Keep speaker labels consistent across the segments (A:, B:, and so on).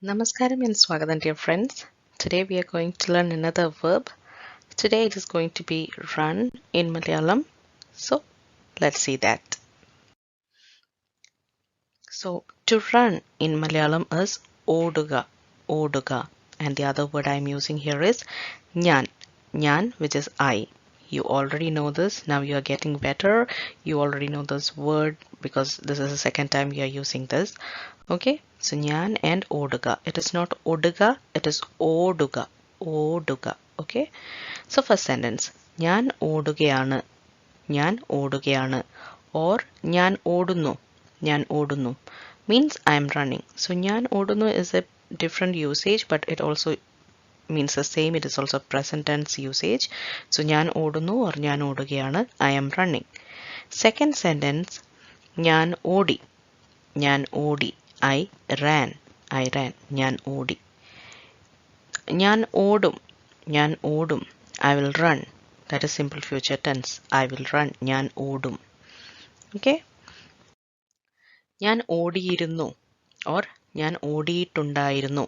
A: Namaskaram and Swagatham, dear friends. Today we are going to learn another verb. Today it is going to be run in Malayalam. So let's see that. So to run in Malayalam is oduga, oduga. And the other word I'm using here is nyan, nyan, which is I. You already know this. Now you are getting better. You already know this word because this is the second time you are using this. Okay, so nyan and oduga. It is not oduga, it is oduga, oduga. Okay, so first sentence, nyan odugayanu, nyan odugayanu, or nyan odunnu, nyan odunnu means I am running. So nyan odunnu is a different usage, but it also means the same. It is also present tense usage. So nyan odunnu or nyan odugayanu, I am running. Second sentence, nyan odi, nyan odi. I ran. I ran. ഞാൻ ഓടി. ഞാൻ ഓടും. ഞാൻ ഓടും. I will run. That is simple future tense. I will run. ഞാൻ ഓടും. Okay? ഞാൻ ഓടിയിരുന്നു. Or ഞാൻ ഓടിയിട്ടുണ്ടായിരുന്നു.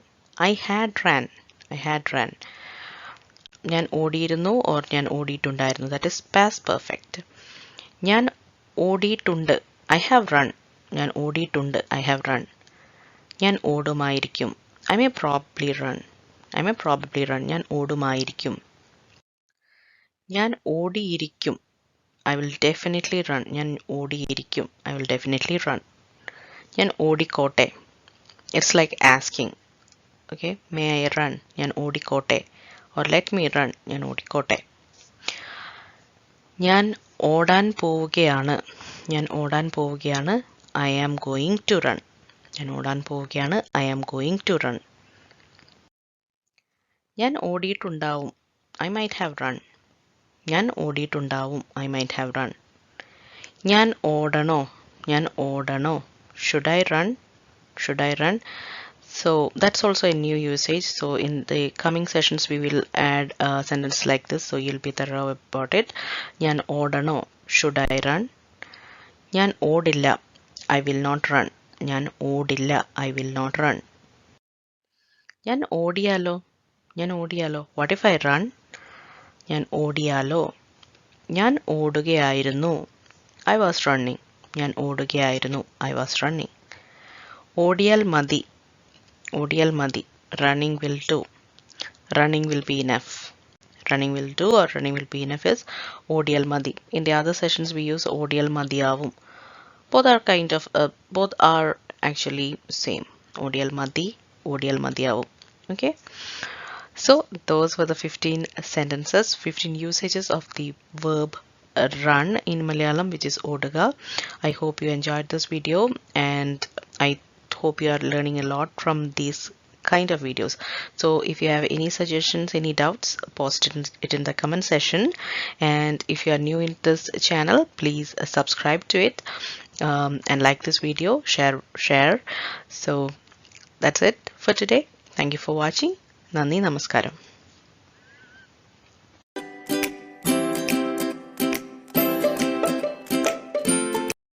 A: I had ran. I had ran. ഞാൻ ഓടിയിരുന്നു or ഞാൻ ഓടിയിട്ടുണ്ടായിരുന്നു. That is past perfect. ഞാൻ ഓടിയിട്ടുണ്ട്. I have run. ഞാൻ ഓടിയിട്ടുണ്ട്. I have run. ഞാൻ ഓടുമായിരിക്കും. I may probably run. I may probably run. ഞാൻ ഓടുമായിരിക്കും. ഞാൻ ഓടിയിരിക്കും. I will definitely run. ഞാൻ ഓടിയിരിക്കും. I will definitely run. ഞാൻ ഓടിക്കോട്ടെ. It's like asking. Okay, may I run? ഞാൻ ഓടിക്കോട്ടെ. Or let me run. ഞാൻ ഓടിക്കോട്ടെ. ഞാൻ ഓടാൻ പോവുകയാണ്. ഞാൻ ഓടാൻ പോവുകയാണ്. I am going to run. ഞാൻ ഓടാൻ പോവുകയാണ്. I am going to run. ഞാൻ ഓടിയിട്ടുണ്ടാവും. I might have run. ഞാൻ ഓടിയിട്ടുണ്ടാവും. I might have run. ഞാൻ ഓടണോ? ഞാൻ ഓടണോ? Should I run? Should I run? So that's also a new usage. So in the coming sessions we will add a sentence like this. So you'll be thorough about it. ഞാൻ ഓടണോ? Should I run? ഞാൻ ഓടില്ല. I will not run. ഞാൻ ഓടില്ല. I will not run. ഞാൻ ഓടിയാലോ? ഞാൻ ഓടിയാലോ? What if I run? ഞാൻ ഓടിയാലോ? ഞാൻ ഓടുകയായിരുന്നു. I was running. ഞാൻ ഓടുകയായിരുന്നു. I was running. ഓടിയാൽ മതി. ഓടിയാൽ മതി. Running will do. Running will be enough. Running will do or running will be enough is ഓടിയാൽ മതി. In the other sessions we use ഓടിയാൽ മതിയാവും. Both are actually same. ഓടിയാൽ മതി, ഓടിയാൽ മതിയാവും. Okay, so those were the 15 sentences, 15 usages of the verb run in Malayalam, which is oduga. I hope you enjoyed this video and I hope you are learning a lot from these kind of videos. So if you have any suggestions, any doubts, post it in the comment section. And if you are new in this channel, please subscribe to it and like this video, share. So that's it for today. Thank you for watching. Nandi Namaskaram.